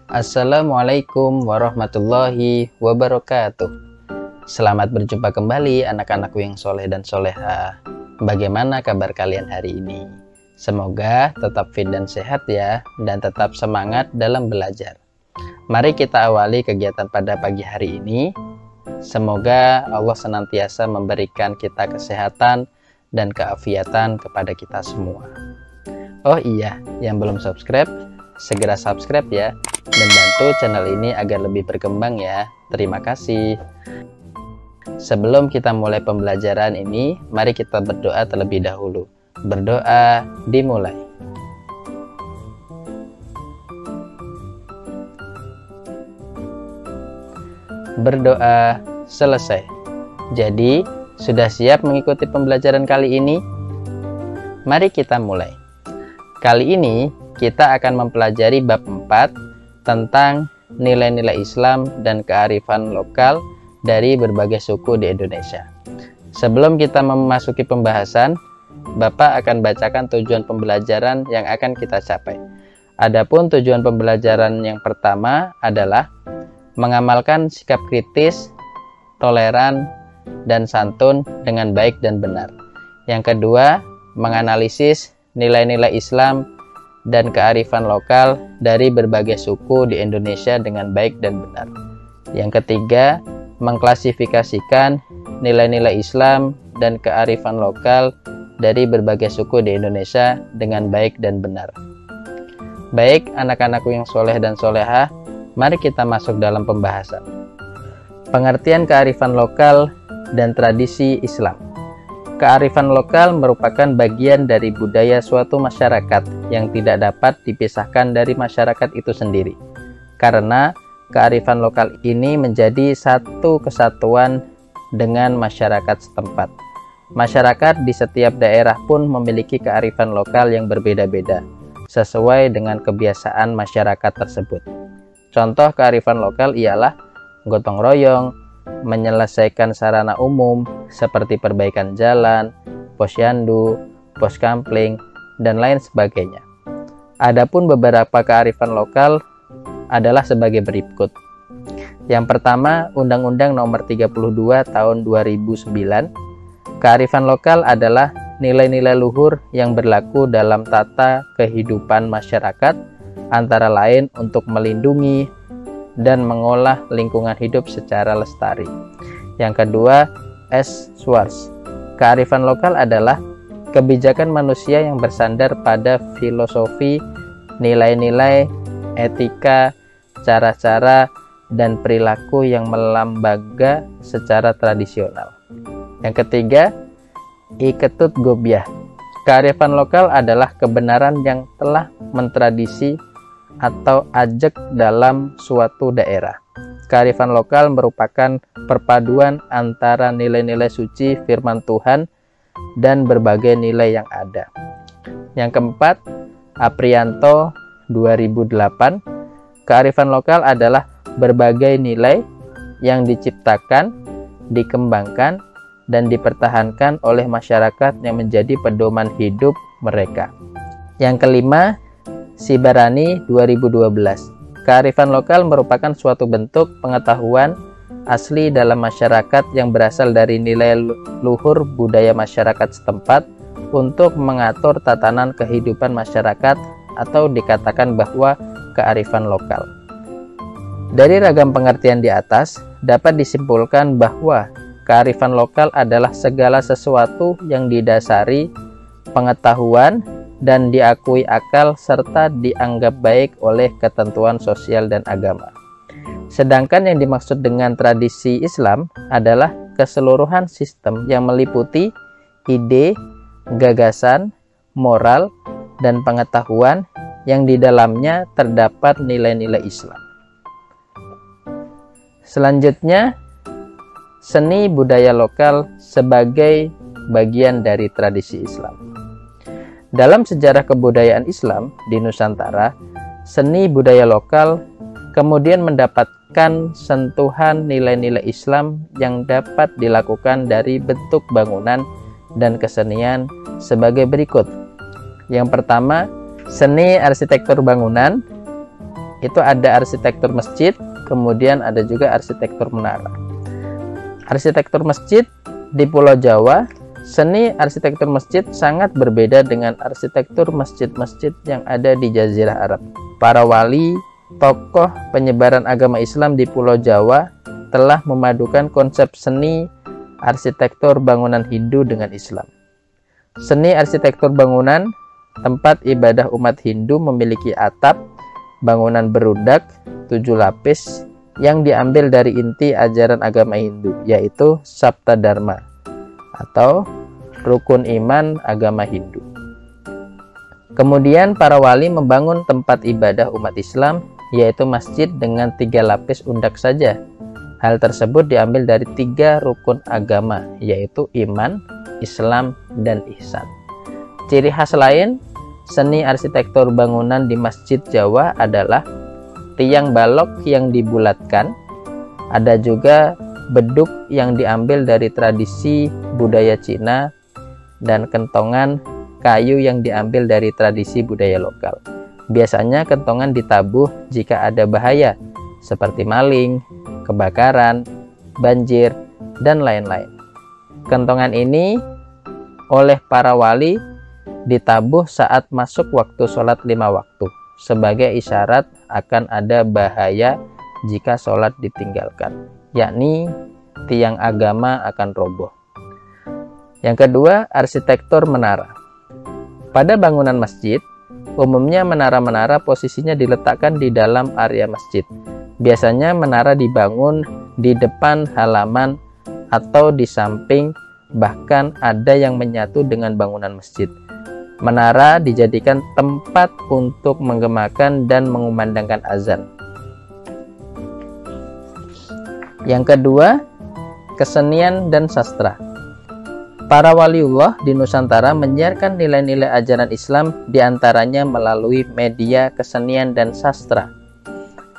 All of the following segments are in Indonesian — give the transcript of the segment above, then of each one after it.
Assalamualaikum warahmatullahi wabarakatuh. Selamat berjumpa kembali anak-anakku yang soleh dan soleha. Bagaimana kabar kalian hari ini? Semoga tetap fit dan sehat ya, dan tetap semangat dalam belajar. Mari kita awali kegiatan pada pagi hari ini. Semoga Allah senantiasa memberikan kita kesehatan dan keafiatan kepada kita semua. Oh iya, yang belum subscribe, segera subscribe ya, dan bantu channel ini agar lebih berkembang ya. Terima kasih. Sebelum kita mulai pembelajaran ini, mari kita berdoa terlebih dahulu. Berdoa dimulai. Berdoa selesai. Jadi, sudah siap mengikuti pembelajaran kali ini? Mari kita mulai. Kali ini kita akan mempelajari bab 4 tentang nilai-nilai Islam dan kearifan lokal dari berbagai suku di Indonesia. Sebelum kita memasuki pembahasan, Bapak akan bacakan tujuan pembelajaran yang akan kita capai. Adapun tujuan pembelajaran yang pertama adalah mengamalkan sikap kritis, toleran, dan santun dengan baik dan benar. Yang kedua, menganalisis nilai-nilai Islam dan kearifan lokal dari berbagai suku di Indonesia dengan baik dan benar. Yang ketiga, mengklasifikasikan nilai-nilai Islam dan kearifan lokal dari berbagai suku di Indonesia dengan baik dan benar. Baik, anak-anakku yang soleh dan soleha, mari kita masuk dalam pembahasan. Pengertian kearifan lokal dan tradisi Islam. Kearifan lokal merupakan bagian dari budaya suatu masyarakat yang tidak dapat dipisahkan dari masyarakat itu sendiri. Karena kearifan lokal ini menjadi satu kesatuan dengan masyarakat setempat. Masyarakat di setiap daerah pun memiliki kearifan lokal yang berbeda-beda, sesuai dengan kebiasaan masyarakat tersebut. Contoh kearifan lokal ialah gotong royong, menyelesaikan sarana umum seperti perbaikan jalan, posyandu, pos kampling, dan lain sebagainya. Adapun beberapa kearifan lokal adalah sebagai berikut. Yang pertama, Undang-Undang Nomor 32 Tahun 2009. Kearifan lokal adalah nilai-nilai luhur yang berlaku dalam tata kehidupan masyarakat, antara lain untuk melindungi dan mengolah lingkungan hidup secara lestari. Yang kedua, S. Schwartz. Kearifan lokal adalah kebijakan manusia yang bersandar pada filosofi, nilai-nilai, etika, cara-cara, dan perilaku yang melambaga secara tradisional. Yang ketiga, I. Ketut Gobiah. Kearifan lokal adalah kebenaran yang telah mentradisi atau ajek dalam suatu daerah. Kearifan lokal merupakan perpaduan antara nilai-nilai suci firman Tuhan dan berbagai nilai yang ada. Yang keempat, Aprianto 2008. Kearifan lokal adalah berbagai nilai yang diciptakan, dikembangkan, dan dipertahankan oleh masyarakat yang menjadi pedoman hidup mereka. Yang kelima, Sibarani 2012. Kearifan lokal merupakan suatu bentuk pengetahuan asli dalam masyarakat yang berasal dari nilai luhur budaya masyarakat setempat untuk mengatur tatanan kehidupan masyarakat, atau dikatakan bahwa kearifan lokal. Dari ragam pengertian di atas, dapat disimpulkan bahwa kearifan lokal adalah segala sesuatu yang didasari pengetahuan dan diakui akal serta dianggap baik oleh ketentuan sosial dan agama. Sedangkan yang dimaksud dengan tradisi Islam adalah keseluruhan sistem yang meliputi ide, gagasan, moral, dan pengetahuan yang di dalamnya terdapat nilai-nilai Islam. Selanjutnya, seni budaya lokal sebagai bagian dari tradisi Islam. Dalam sejarah kebudayaan Islam di Nusantara, seni budaya lokal kemudian mendapatkan sentuhan nilai-nilai Islam yang dapat dilakukan dari bentuk bangunan dan kesenian sebagai berikut. Yang pertama, seni arsitektur bangunan. itu ada arsitektur masjid, kemudian ada juga arsitektur menara. Arsitektur masjid di Pulau Jawa, seni arsitektur masjid sangat berbeda dengan arsitektur masjid-masjid yang ada di Jazirah Arab. Para wali, tokoh penyebaran agama Islam di Pulau Jawa telah memadukan konsep seni arsitektur bangunan Hindu dengan Islam. Seni arsitektur bangunan tempat ibadah umat Hindu memiliki atap, bangunan berudak, 7 lapis yang diambil dari inti ajaran agama Hindu, yaitu Sabta Dharma atau rukun iman agama Hindu. Kemudian para wali membangun tempat ibadah umat Islam, yaitu masjid dengan 3 lapis undak saja. Hal tersebut diambil dari 3 rukun agama, yaitu iman, Islam, dan ihsan. Ciri khas lain seni arsitektur bangunan di Masjid Jawa adalah tiang balok yang dibulatkan. Ada juga beduk yang diambil dari tradisi budaya Cina dan kentongan kayu yang diambil dari tradisi budaya lokal. Biasanya kentongan ditabuh jika ada bahaya seperti maling, kebakaran, banjir, dan lain-lain. Kentongan ini oleh para wali ditabuh saat masuk waktu sholat 5 waktu sebagai isyarat akan ada bahaya jika sholat ditinggalkan, yakni tiang agama akan roboh. Yang kedua, arsitektur menara. Pada bangunan masjid, umumnya menara-menara posisinya diletakkan di dalam area masjid. Biasanya menara dibangun di depan halaman atau di samping, bahkan ada yang menyatu dengan bangunan masjid. Menara dijadikan tempat untuk menggemakan dan mengumandangkan azan. Yang kedua, kesenian dan sastra. Para waliullah di Nusantara menyiarkan nilai-nilai ajaran Islam diantaranya melalui media kesenian dan sastra.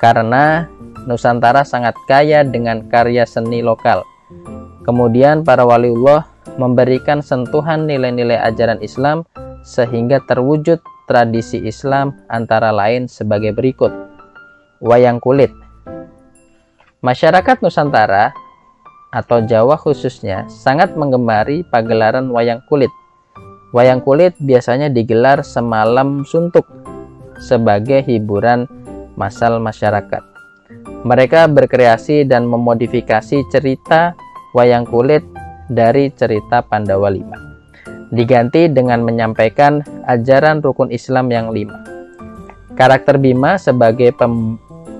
Karena Nusantara sangat kaya dengan karya seni lokal. Kemudian para waliullah memberikan sentuhan nilai-nilai ajaran Islam sehingga terwujud tradisi Islam antara lain sebagai berikut. Wayang kulit. Masyarakat Nusantara atau Jawa khususnya sangat menggemari pagelaran wayang kulit. Wayang kulit biasanya digelar semalam suntuk sebagai hiburan massal masyarakat. Mereka berkreasi dan memodifikasi cerita wayang kulit dari cerita Pandawa 5. Diganti dengan menyampaikan ajaran rukun Islam yang 5. Karakter Bima sebagai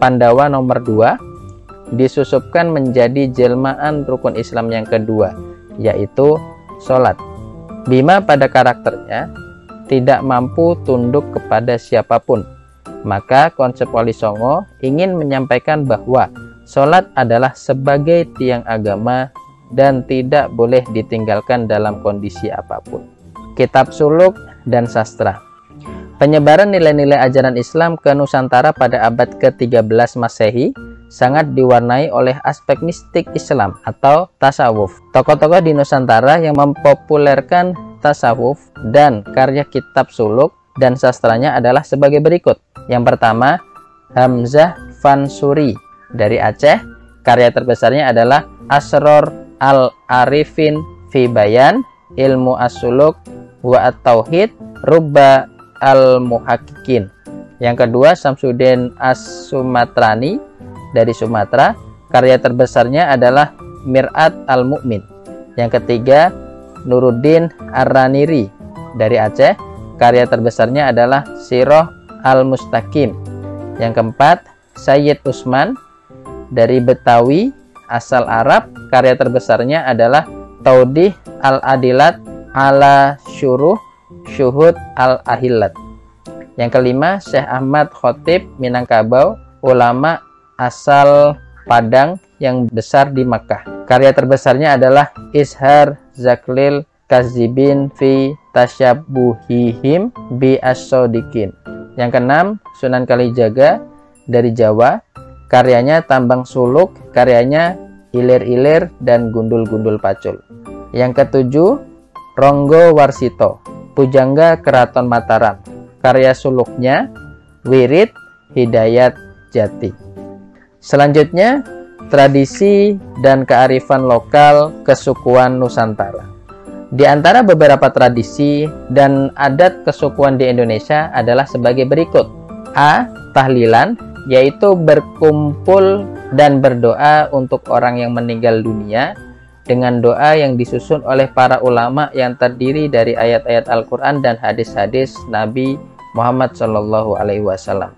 Pandawa nomor 2 disusupkan menjadi jelmaan rukun Islam yang kedua, yaitu sholat. Bima pada karakternya tidak mampu tunduk kepada siapapun. Maka konsep Wali Songo ingin menyampaikan bahwa sholat adalah sebagai tiang agama dan tidak boleh ditinggalkan dalam kondisi apapun. Kitab suluk dan sastra. Penyebaran nilai-nilai ajaran Islam ke Nusantara pada abad ke-13 Masehi sangat diwarnai oleh aspek mistik Islam atau tasawuf. Tokoh-tokoh di Nusantara yang mempopulerkan tasawuf dan karya kitab suluk dan sastranya adalah sebagai berikut. Yang pertama, Hamzah Fansuri dari Aceh. Karya terbesarnya adalah Asror Al-Arifin fi Bayan, Ilmu As-Suluk wa At-Tauhid, Rubba Al-Muhaqqiqin. Yang kedua, Samsudin As-Sumatrani dari Sumatera. Karya terbesarnya adalah Mir'at Al-Mu'min. Yang ketiga, Nuruddin Ar-Raniri dari Aceh. Karya terbesarnya adalah Sirah Al-Mustaqim. Yang keempat, Sayyid Usman dari Betawi asal Arab. Karya terbesarnya adalah Taudih Al-Adilat ala Syuruh Syuhud Al-Ahillat. Yang kelima, Syekh Ahmad Khotib Minangkabau, ulama asal Padang yang besar di Makkah. Karya terbesarnya adalah Ishar Zaklil Kazibin fi Tasyabuhihim bi As-Sodikin. Yang keenam, Sunan Kalijaga dari Jawa. Karyanya Tambang Suluk, karyanya Ilir-ilir dan Gundul-gundul Pacul. Yang ketujuh, Ronggo Warsito, Pujangga Keraton Mataram. Karya suluknya Wirid, Hidayat jati. Selanjutnya, tradisi dan kearifan lokal kesukuan Nusantara. Di antara beberapa tradisi dan adat kesukuan di Indonesia adalah sebagai berikut. A. Tahlilan, yaitu berkumpul dan berdoa untuk orang yang meninggal dunia dengan doa yang disusun oleh para ulama yang terdiri dari ayat-ayat Al-Quran dan hadis-hadis Nabi Muhammad SAW.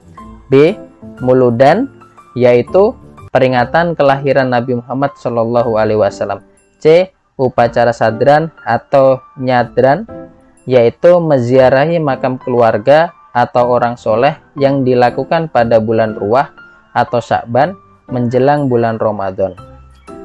B. Muludan, yaitu peringatan kelahiran Nabi Muhammad SAW. C. Upacara sadran atau nyadran, yaitu meziarahi makam keluarga atau orang soleh yang dilakukan pada bulan Ruwah atau Sya'ban menjelang bulan Ramadan.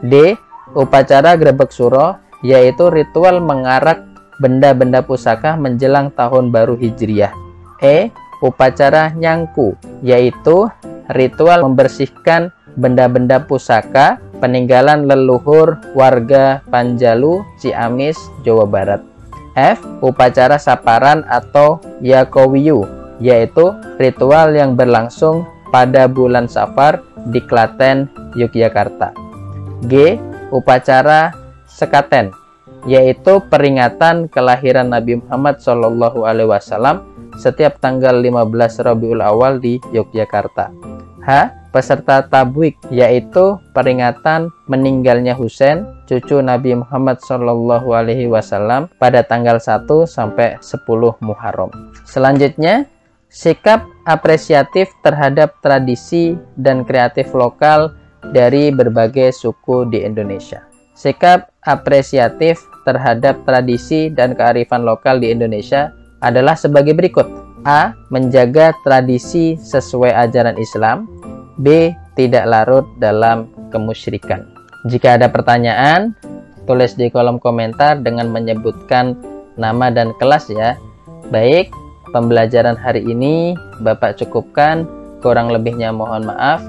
D. Upacara grebek suro, yaitu ritual mengarak benda-benda pusaka menjelang tahun baru Hijriah. E. Upacara nyangku, yaitu ritual membersihkan benda-benda pusaka peninggalan leluhur warga Panjalu, Ciamis, Jawa Barat. F. Upacara saparan atau Yakowiyu, yaitu ritual yang berlangsung pada bulan Safar di Klaten, Yogyakarta. G. Upacara sekaten, yaitu peringatan kelahiran Nabi Muhammad SAW setiap tanggal 15 Rabiul Awal di Yogyakarta. H. Peserta tabwik, yaitu peringatan meninggalnya Husain, cucu Nabi Muhammad SAW pada tanggal 1 sampai 10 Muharram. Selanjutnya, sikap apresiatif terhadap tradisi dan kreatif lokal dari berbagai suku di Indonesia. Sikap apresiatif terhadap tradisi dan kearifan lokal di Indonesia adalah sebagai berikut. A. Menjaga tradisi sesuai ajaran Islam. B. Tidak larut dalam kemusyrikan. Jika ada pertanyaan, tulis di kolom komentar dengan menyebutkan nama dan kelas ya. Baik, pembelajaran hari ini Bapak cukupkan, kurang lebihnya mohon maaf,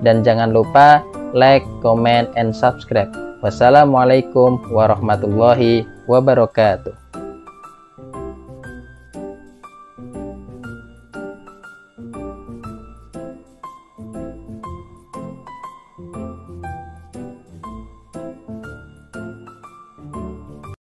dan jangan lupa like, comment, and subscribe. Wassalamualaikum warahmatullahi wabarakatuh.